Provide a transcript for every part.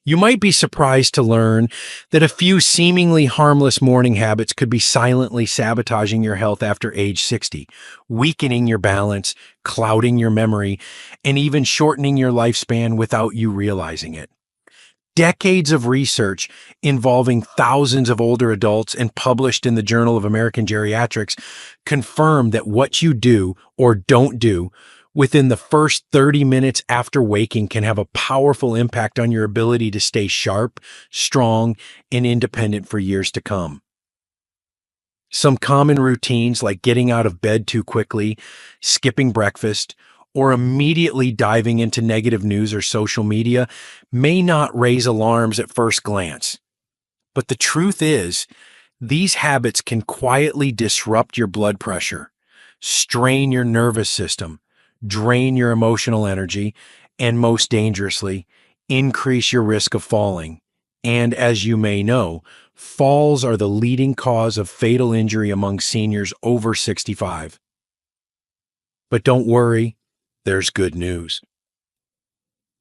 You might be surprised to learn that a few seemingly harmless morning habits could be silently sabotaging your health after age 60, weakening your balance, clouding your memory, and even shortening your lifespan without you realizing it. Decades of research involving thousands of older adults and published in the Journal of American Geriatrics confirm that what you do or don't do within the first 30 minutes after waking can have a powerful impact on your ability to stay sharp, strong, and independent for years to come. Some common routines like getting out of bed too quickly, skipping breakfast, or immediately diving into negative news or social media may not raise alarms at first glance. But the truth is, these habits can quietly disrupt your blood pressure, strain your nervous system, drain your emotional energy, and most dangerously, increase your risk of falling. And as you may know, falls are the leading cause of fatal injury among seniors over 65. But don't worry, there's good news.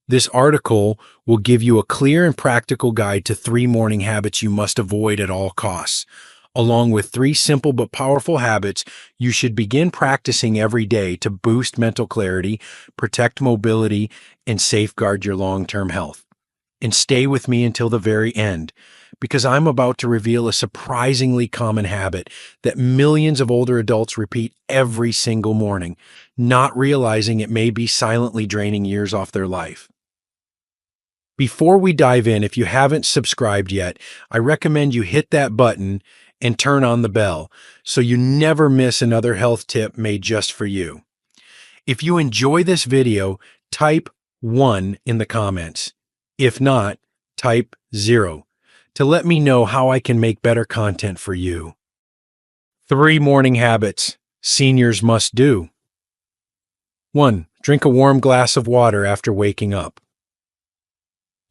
This article will give you a clear and practical guide to 3 morning habits you must avoid at all costs, along with 3 simple but powerful habits you should begin practicing every day to boost mental clarity, protect mobility, and safeguard your long-term health. And stay with me until the very end, because I'm about to reveal a surprisingly common habit that millions of older adults repeat every single morning, not realizing it may be silently draining years off their life. Before we dive in, if you haven't subscribed yet, I recommend you hit that button and turn on the bell so you never miss another health tip made just for you. If you enjoy this video, type 1 in the comments. If not, type 0 to let me know how I can make better content for you. 3 morning habits seniors must do. 1. Drink a warm glass of water after waking up.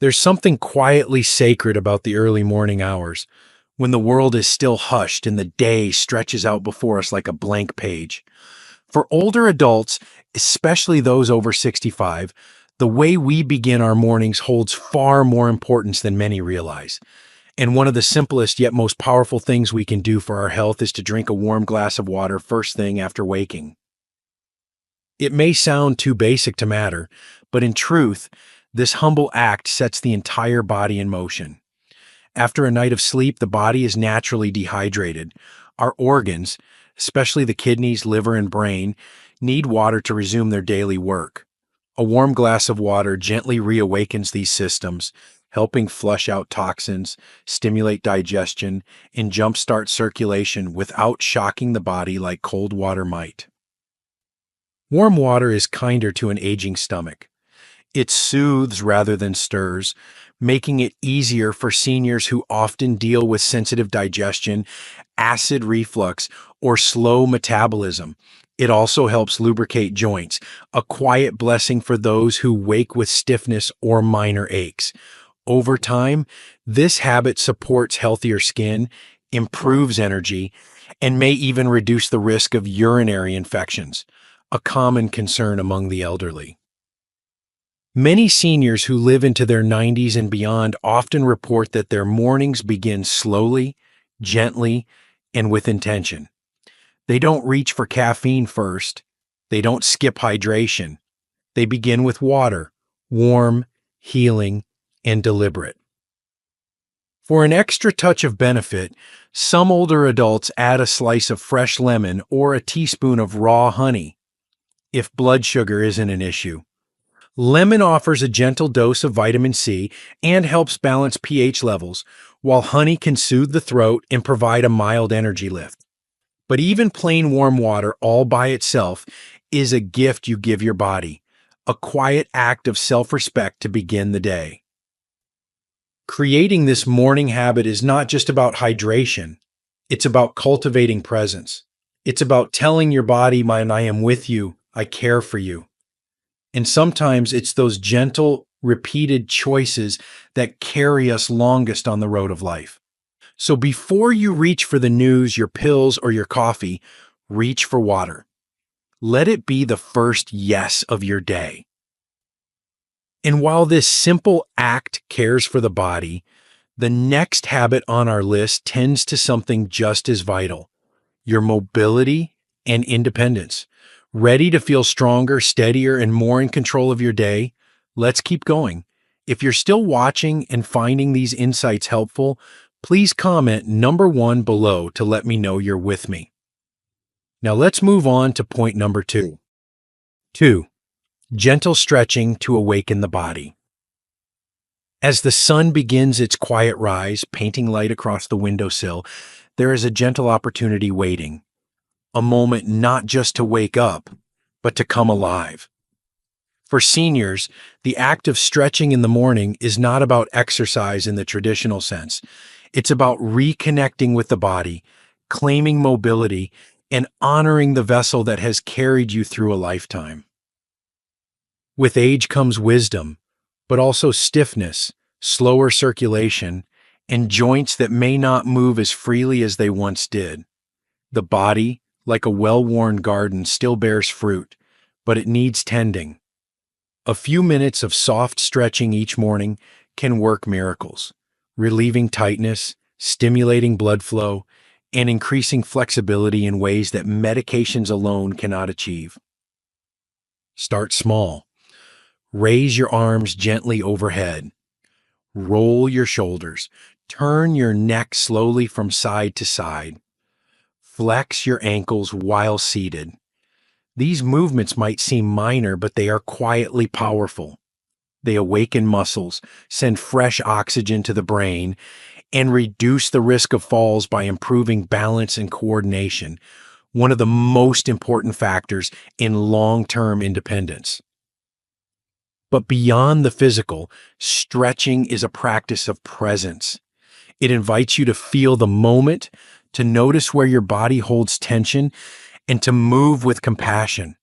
There's something quietly sacred about the early morning hours, when the world is still hushed and the day stretches out before us like a blank page. For older adults, especially those over 65, the way we begin our mornings holds far more importance than many realize. And one of the simplest yet most powerful things we can do for our health is to drink a warm glass of water first thing after waking. It may sound too basic to matter, but in truth, this humble act sets the entire body in motion. After a night of sleep, the body is naturally dehydrated. Our organs, especially the kidneys, liver, and brain, need water to resume their daily work. A warm glass of water gently reawakens these systems, helping flush out toxins, stimulate digestion, and jumpstart circulation without shocking the body like cold water might. Warm water is kinder to an aging stomach. It soothes rather than stirs, making it easier for seniors who often deal with sensitive digestion, acid reflux, or slow metabolism. It also helps lubricate joints, a quiet blessing for those who wake with stiffness or minor aches. Over time, this habit supports healthier skin, improves energy, and may even reduce the risk of urinary infections, a common concern among the elderly. Many seniors who live into their 90s and beyond often report that their mornings begin slowly, gently, and with intention. They don't reach for caffeine first. They don't skip hydration. They begin with water, warm, healing, and deliberate. For an extra touch of benefit, some older adults add a slice of fresh lemon or a teaspoon of raw honey, if blood sugar isn't an issue. Lemon offers a gentle dose of vitamin C and helps balance pH levels, while honey can soothe the throat and provide a mild energy lift. But even plain warm water all by itself is a gift you give your body, a quiet act of self-respect to begin the day. Creating this morning habit is not just about hydration. It's about cultivating presence. It's about telling your body, I am with you, I care for you. And sometimes it's those gentle, repeated choices that carry us longest on the road of life. So before you reach for the news, your pills, or your coffee, reach for water. Let it be the first yes of your day. And while this simple act cares for the body, the next habit on our list tends to something just as vital: your mobility and independence. Ready to feel stronger, steadier, and more in control of your day? Let's keep going. If you're still watching and finding these insights helpful, please comment number 1 below to let me know you're with me. Now let's move on to point number 2. 2. Gentle stretching to awaken the body. As the sun begins its quiet rise, painting light across the windowsill, there is a gentle opportunity waiting. A moment not just to wake up, but to come alive. For seniors, the act of stretching in the morning is not about exercise in the traditional sense. It's about reconnecting with the body, claiming mobility, and honoring the vessel that has carried you through a lifetime. With age comes wisdom, but also stiffness, slower circulation, and joints that may not move as freely as they once did. The body, like a well-worn garden, still bears fruit, but it needs tending. A few minutes of soft stretching each morning can work miracles, relieving tightness, stimulating blood flow, and increasing flexibility in ways that medications alone cannot achieve. Start small. Raise your arms gently overhead. Roll your shoulders. Turn your neck slowly from side to side. Flex your ankles while seated. These movements might seem minor, but they are quietly powerful. They awaken muscles, send fresh oxygen to the brain, and reduce the risk of falls by improving balance and coordination, one of the most important factors in long-term independence. But beyond the physical, stretching is a practice of presence. It invites you to feel the moment, to notice where your body holds tension, and to move with compassion.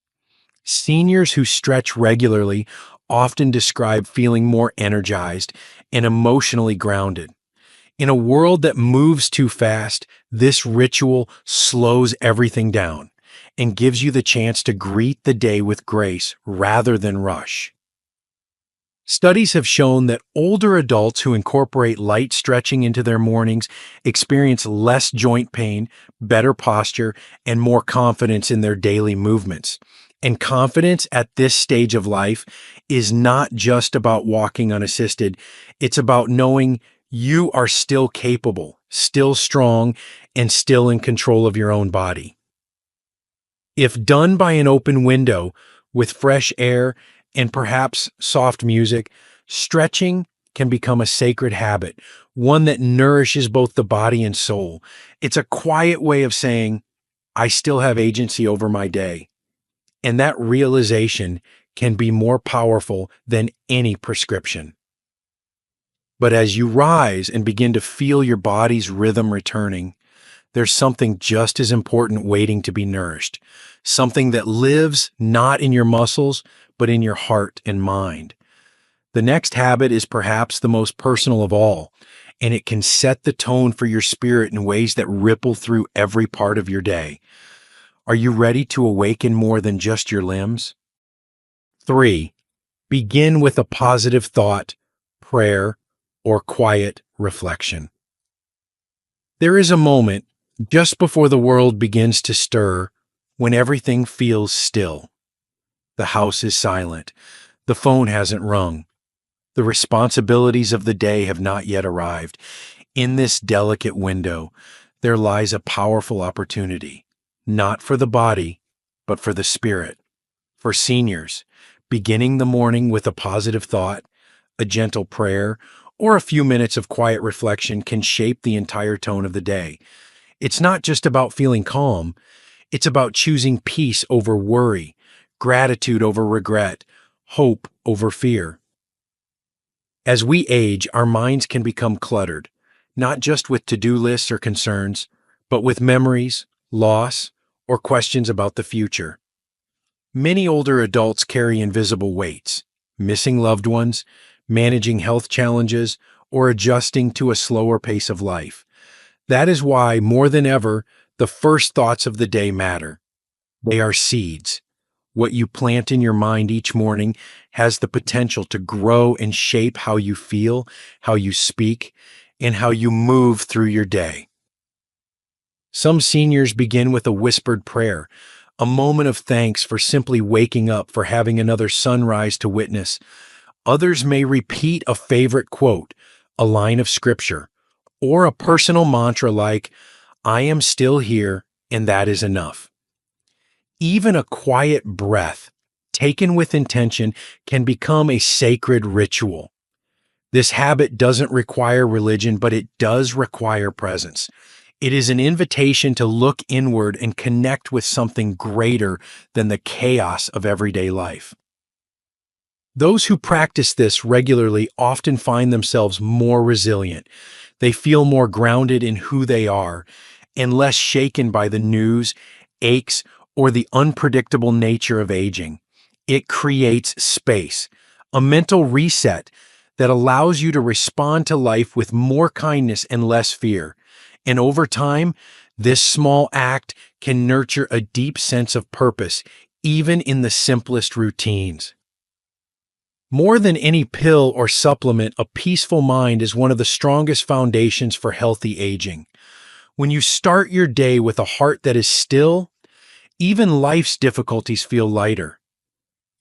Seniors who stretch regularly often describe feeling more energized and emotionally grounded. In a world that moves too fast, this ritual slows everything down and gives you the chance to greet the day with grace rather than rush. Studies have shown that older adults who incorporate light stretching into their mornings experience less joint pain, better posture, and more confidence in their daily movements. And confidence at this stage of life is not just about walking unassisted. It's about knowing you are still capable, still strong, and still in control of your own body. If done by an open window with fresh air and perhaps soft music, stretching can become a sacred habit, one that nourishes both the body and soul. It's a quiet way of saying, I still have agency over my day. And that realization can be more powerful than any prescription. But as you rise and begin to feel your body's rhythm returning, there's something just as important waiting to be nourished, something that lives not in your muscles, but in your heart and mind. The next habit is perhaps the most personal of all, and it can set the tone for your spirit in ways that ripple through every part of your day. Are you ready to awaken more than just your limbs? 3. Begin with a positive thought, prayer, or quiet reflection. There is a moment just before the world begins to stir when everything feels still. The house is silent. The phone hasn't rung. The responsibilities of the day have not yet arrived. In this delicate window, there lies a powerful opportunity, not for the body, but for the spirit. For seniors, beginning the morning with a positive thought, a gentle prayer, or a few minutes of quiet reflection can shape the entire tone of the day. It's not just about feeling calm. It's about choosing peace over worry, gratitude over regret, hope over fear. As we age, our minds can become cluttered, not just with to-do lists or concerns, but with memories, loss, or questions about the future. Many older adults carry invisible weights, missing loved ones, managing health challenges, or adjusting to a slower pace of life. That is why, more than ever, the first thoughts of the day matter. They are seeds. What you plant in your mind each morning has the potential to grow and shape how you feel, how you speak, and how you move through your day. Some seniors begin with a whispered prayer, a moment of thanks for simply waking up, for having another sunrise to witness. Others may repeat a favorite quote, a line of scripture, or a personal mantra like, I am still here and that is enough. Even a quiet breath, taken with intention, can become a sacred ritual. This habit doesn't require religion, but it does require presence. It is an invitation to look inward and connect with something greater than the chaos of everyday life. Those who practice this regularly often find themselves more resilient. They feel more grounded in who they are and less shaken by the news, aches, or the unpredictable nature of aging. It creates space, a mental reset that allows you to respond to life with more kindness and less fear. And over time, this small act can nurture a deep sense of purpose, even in the simplest routines. More than any pill or supplement, a peaceful mind is one of the strongest foundations for healthy aging. When you start your day with a heart that is still, even life's difficulties feel lighter.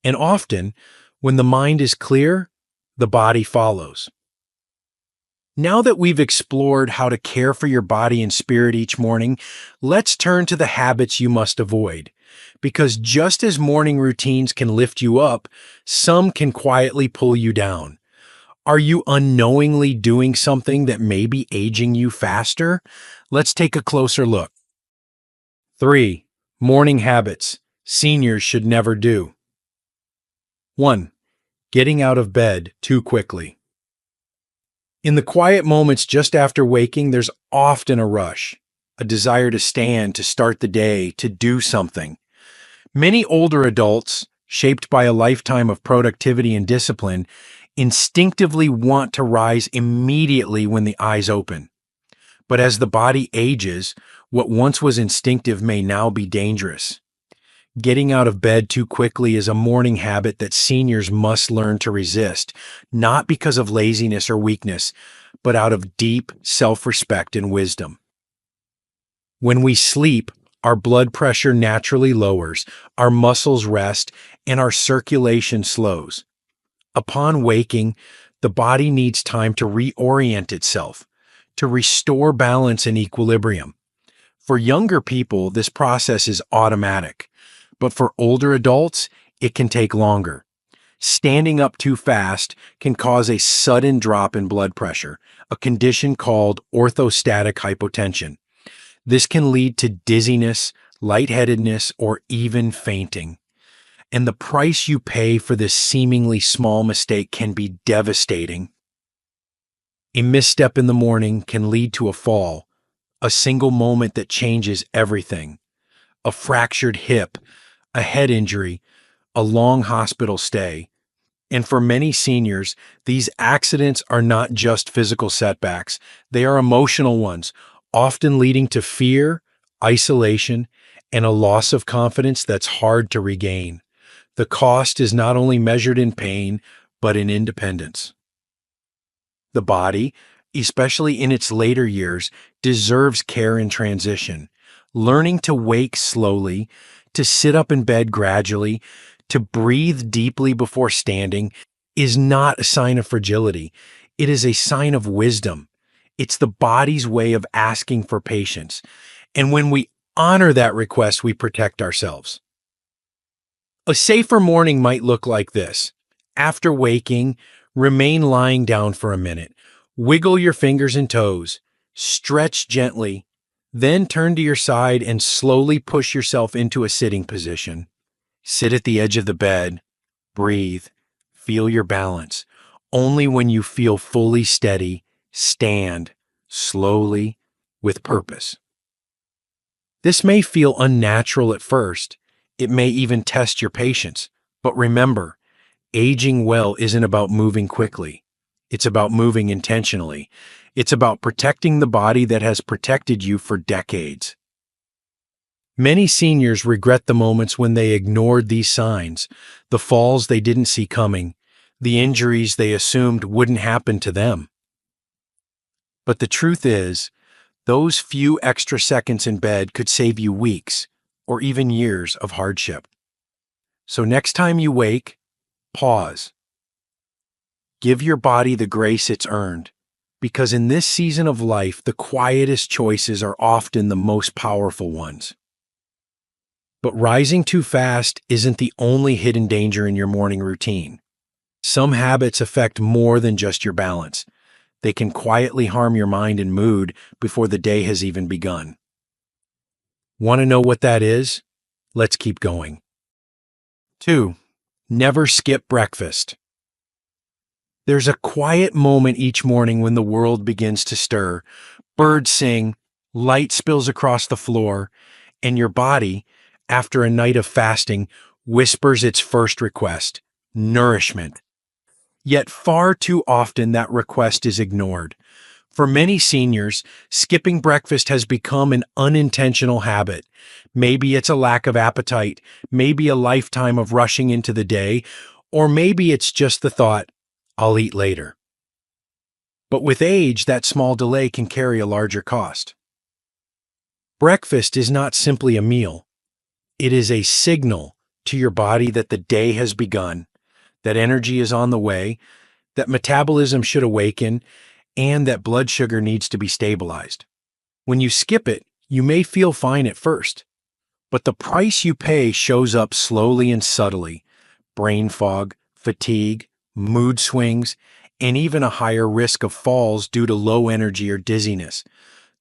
And often, when the mind is clear, the body follows. Now that we've explored how to care for your body and spirit each morning, let's turn to the habits you must avoid. Because just as morning routines can lift you up, some can quietly pull you down. Are you unknowingly doing something that may be aging you faster? Let's take a closer look. 3. Morning habits seniors should never do. 1. Getting out of bed too quickly. In the quiet moments just after waking, there's often a rush, a desire to stand, to start the day, to do something. Many older adults, shaped by a lifetime of productivity and discipline, instinctively want to rise immediately when the eyes open. But as the body ages, what once was instinctive may now be dangerous. Getting out of bed too quickly is a morning habit that seniors must learn to resist, not because of laziness or weakness, but out of deep self-respect and wisdom. When we sleep, our blood pressure naturally lowers, our muscles rest, and our circulation slows. Upon waking, the body needs time to reorient itself, to restore balance and equilibrium. For younger people, this process is automatic. But for older adults, it can take longer. Standing up too fast can cause a sudden drop in blood pressure, a condition called orthostatic hypotension. This can lead to dizziness, lightheadedness, or even fainting. And the price you pay for this seemingly small mistake can be devastating. A misstep in the morning can lead to a fall, a single moment that changes everything. A fractured hip, a head injury, a long hospital stay. And for many seniors, these accidents are not just physical setbacks, they are emotional ones, often leading to fear, isolation, and a loss of confidence that's hard to regain. The cost is not only measured in pain, but in independence. The body, especially in its later years, deserves care in transition. Learning to wake slowly, to sit up in bed gradually, to breathe deeply before standing is not a sign of fragility. It is a sign of wisdom. It's the body's way of asking for patience. And when we honor that request, we protect ourselves. A safer morning might look like this. After waking, remain lying down for a minute. Wiggle your fingers and toes. Stretch gently. Then turn to your side and slowly push yourself into a sitting position. Sit at the edge of the bed. Breathe. Feel your balance. Only when you feel fully steady, stand slowly with purpose. This may feel unnatural at first. It may even test your patience. But remember, aging well isn't about moving quickly. It's about moving intentionally. It's about protecting the body that has protected you for decades. Many seniors regret the moments when they ignored these signs, the falls they didn't see coming, the injuries they assumed wouldn't happen to them. But the truth is, those few extra seconds in bed could save you weeks or even years of hardship. So next time you wake, pause. Give your body the grace it's earned, because in this season of life, the quietest choices are often the most powerful ones. But rising too fast isn't the only hidden danger in your morning routine. Some habits affect more than just your balance. They can quietly harm your mind and mood before the day has even begun. Want to know what that is? Let's keep going. 2. Never skip breakfast. There's a quiet moment each morning when the world begins to stir. Birds sing, light spills across the floor, and your body, after a night of fasting, whispers its first request: nourishment. Yet far too often that request is ignored. For many seniors, skipping breakfast has become an unintentional habit. Maybe it's a lack of appetite, maybe a lifetime of rushing into the day, or maybe it's just the thought, "I'll eat later." But with age, that small delay can carry a larger cost. Breakfast is not simply a meal. It is a signal to your body that the day has begun, that energy is on the way, that metabolism should awaken, and that blood sugar needs to be stabilized. When you skip it, you may feel fine at first, but the price you pay shows up slowly and subtly: brain fog, fatigue, mood swings, and even a higher risk of falls due to low energy or dizziness.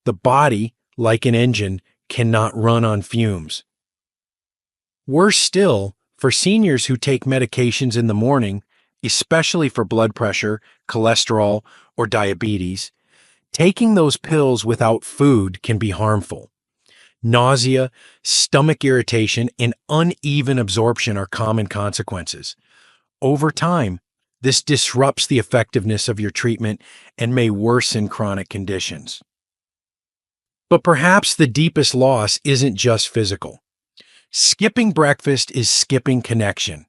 The body, like an engine, cannot run on fumes. Worse still, for seniors who take medications in the morning, especially for blood pressure, cholesterol, or diabetes, taking those pills without food can be harmful. Nausea, stomach irritation, and uneven absorption are common consequences. Over time, this disrupts the effectiveness of your treatment and may worsen chronic conditions. But perhaps the deepest loss isn't just physical. Skipping breakfast is skipping connection.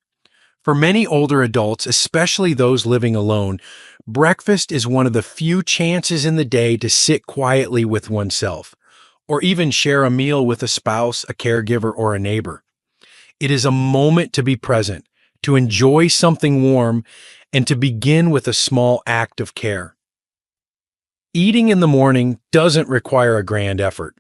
For many older adults, especially those living alone, breakfast is one of the few chances in the day to sit quietly with oneself, or even share a meal with a spouse, a caregiver, or a neighbor. It is a moment to be present, to enjoy something warm, and to begin with a small act of care. Eating in the morning doesn't require a grand effort.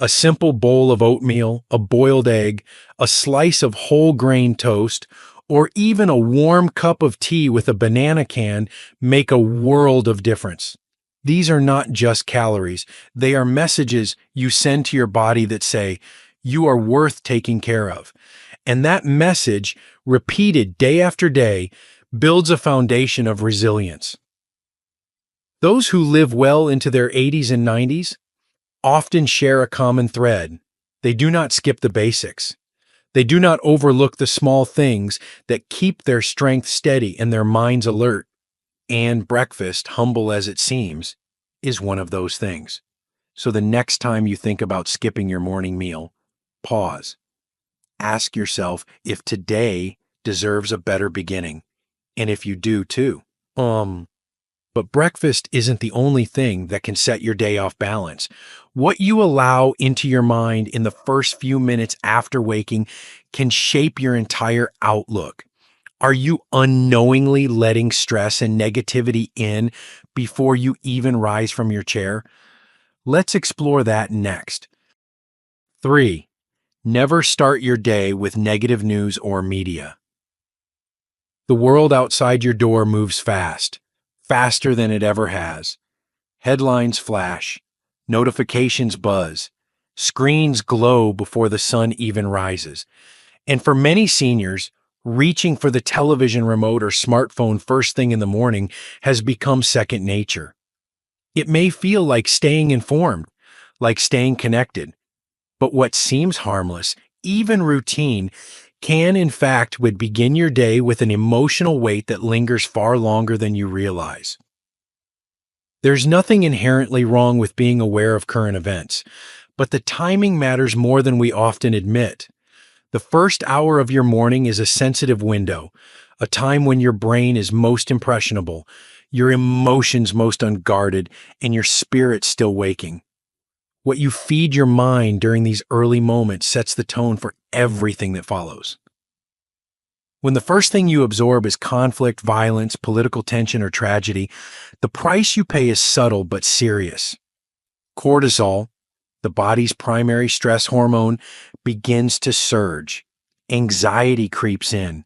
A simple bowl of oatmeal, a boiled egg, a slice of whole grain toast, or even a warm cup of tea with a banana can make a world of difference. These are not just calories. They are messages you send to your body that say, "You are worth taking care of." And that message, repeated day after day, builds a foundation of resilience. Those who live well into their 80s and 90s often share a common thread. They do not skip the basics. They do not overlook the small things that keep their strength steady and their minds alert. And breakfast, humble as it seems, is one of those things. So the next time you think about skipping your morning meal, pause. Ask yourself if today deserves a better beginning, and if you do too. But breakfast isn't the only thing that can set your day off balance. What you allow into your mind in the first few minutes after waking can shape your entire outlook. Are you unknowingly letting stress and negativity in before you even rise from your chair? Let's explore that next. 3. Never start your day with negative news or media. The world outside your door moves fast, faster than it ever has. Headlines flash, notifications buzz, screens glow before the sun even rises. And for many seniors, reaching for the television remote or smartphone first thing in the morning has become second nature. It may feel like staying informed, like staying connected, but what seems harmless, even routine, can in fact would begin your day with an emotional weight that lingers far longer than you realize. There's nothing inherently wrong with being aware of current events, but the timing matters more than we often admit. The first hour of your morning is a sensitive window, a time when your brain is most impressionable, your emotions most unguarded, and your spirit still waking. What you feed your mind during these early moments sets the tone for everything that follows. When the first thing you absorb is conflict, violence, political tension, or tragedy, the price you pay is subtle but serious. Cortisol, the body's primary stress hormone, begins to surge. Anxiety creeps in.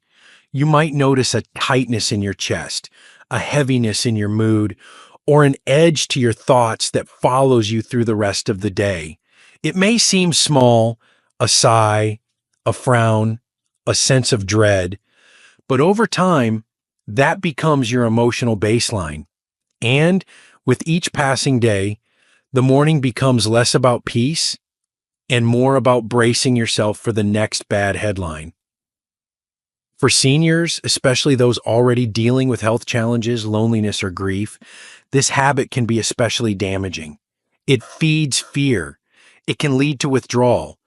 You might notice a tightness in your chest, a heaviness in your mood, or an edge to your thoughts that follows you through the rest of the day. It may seem small, a sigh, a frown, a sense of dread, but over time, that becomes your emotional baseline. And with each passing day, the morning becomes less about peace and more about bracing yourself for the next bad headline. For seniors, especially those already dealing with health challenges, loneliness, or grief, this habit can be especially damaging. It feeds fear. It can lead to withdrawal.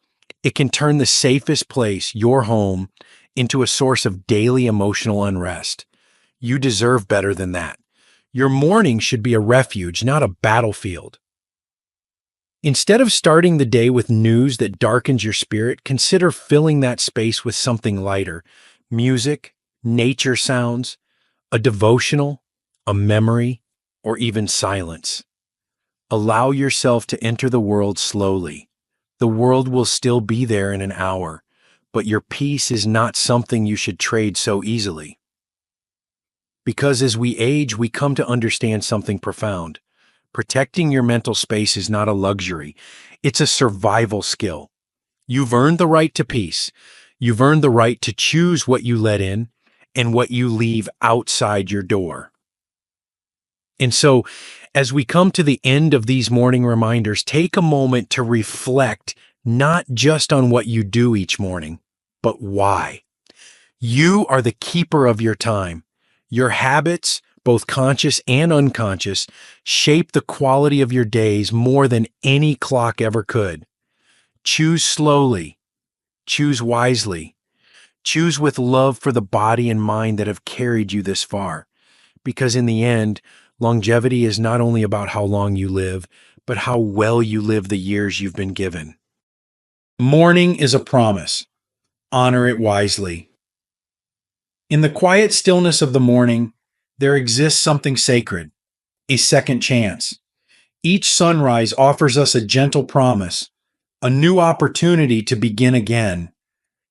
It can turn the safest place, your home, into a source of daily emotional unrest. You deserve better than that. Your morning should be a refuge, not a battlefield. Instead of starting the day with news that darkens your spirit, consider filling that space with something lighter: music, nature sounds, a devotional, a memory, or even silence. Allow yourself to enter the world slowly. The world will still be there in an hour, but your peace is not something you should trade so easily. Because as we age, we come to understand something profound. Protecting your mental space is not a luxury, it's a survival skill. You've earned the right to peace. You've earned the right to choose what you let in and what you leave outside your door. And so, as we come to the end of these morning reminders, take a moment to reflect not just on what you do each morning, but why. You are the keeper of your time. Your habits, both conscious and unconscious, shape the quality of your days more than any clock ever could. Choose slowly. Choose wisely. Choose with love for the body and mind that have carried you this far. Because in the end, longevity is not only about how long you live, but how well you live the years you've been given. Morning is a promise. Honor it wisely. In the quiet stillness of the morning, there exists something sacred, a second chance. Each sunrise offers us a gentle promise, a new opportunity to begin again,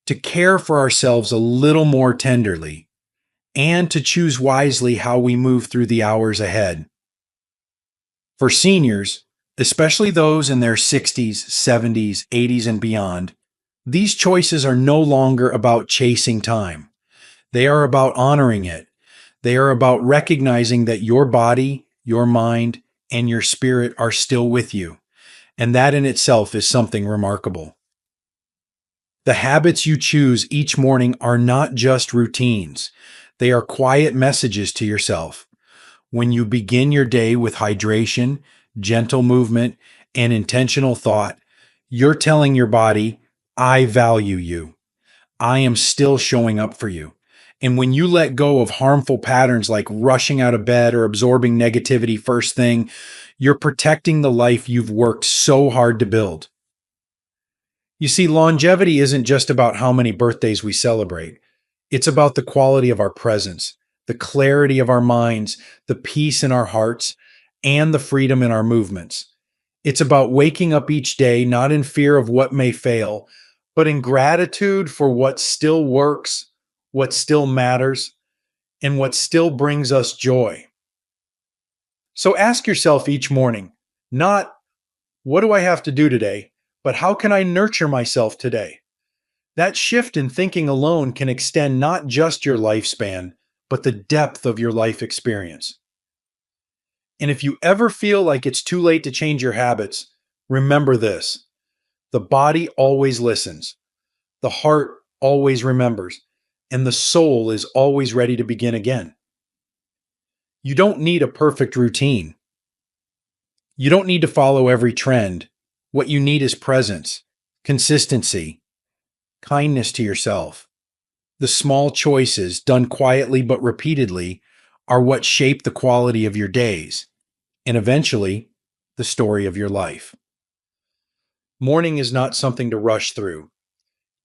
to care for ourselves a little more tenderly, and to choose wisely how we move through the hours ahead. For seniors, especially those in their 60s, 70s, 80s, and beyond, these choices are no longer about chasing time. They are about honoring it. They are about recognizing that your body, your mind, and your spirit are still with you. And that in itself is something remarkable. The habits you choose each morning are not just routines. They are quiet messages to yourself. When you begin your day with hydration, gentle movement, and intentional thought, you're telling your body, I value you. I am still showing up for you. And when you let go of harmful patterns like rushing out of bed or absorbing negativity first thing, you're protecting the life you've worked so hard to build. You see, longevity isn't just about how many birthdays we celebrate. It's about the quality of our presence, the clarity of our minds, the peace in our hearts, and the freedom in our movements. It's about waking up each day not in fear of what may fail, but in gratitude for what still works, what still matters, and what still brings us joy. So ask yourself each morning, not what do I have to do today, but how can I nurture myself today? That shift in thinking alone can extend not just your lifespan, but the depth of your life experience. And if you ever feel like it's too late to change your habits, remember this: the body always listens, the heart always remembers, and the soul is always ready to begin again. You don't need a perfect routine. You don't need to follow every trend. What you need is presence, consistency, kindness to yourself. The small choices, done quietly but repeatedly, are what shape the quality of your days and eventually the story of your life. Morning is not something to rush through.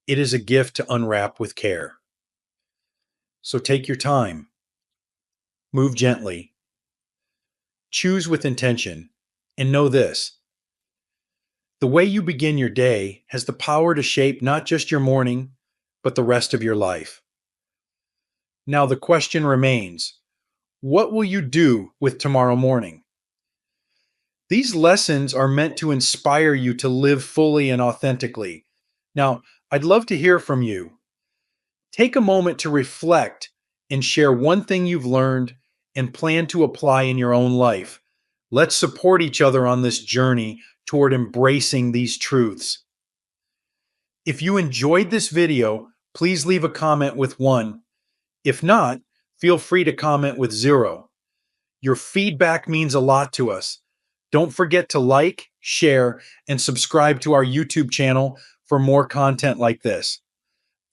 It is a gift to unwrap with care. So take your time, move gently, choose with intention, and know this: the way you begin your day has the power to shape not just your morning, but the rest of your life. Now, the question remains: what will you do with tomorrow morning? These lessons are meant to inspire you to live fully and authentically. Now, I'd love to hear from you. Take a moment to reflect and share one thing you've learned and plan to apply in your own life. Let's support each other on this journey toward embracing these truths. If you enjoyed this video, please leave a comment with 1. If not, feel free to comment with 0. Your feedback means a lot to us. Don't forget to like, share, and subscribe to our YouTube channel for more content like this.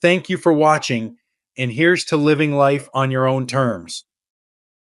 Thank you for watching, and here's to living life on your own terms.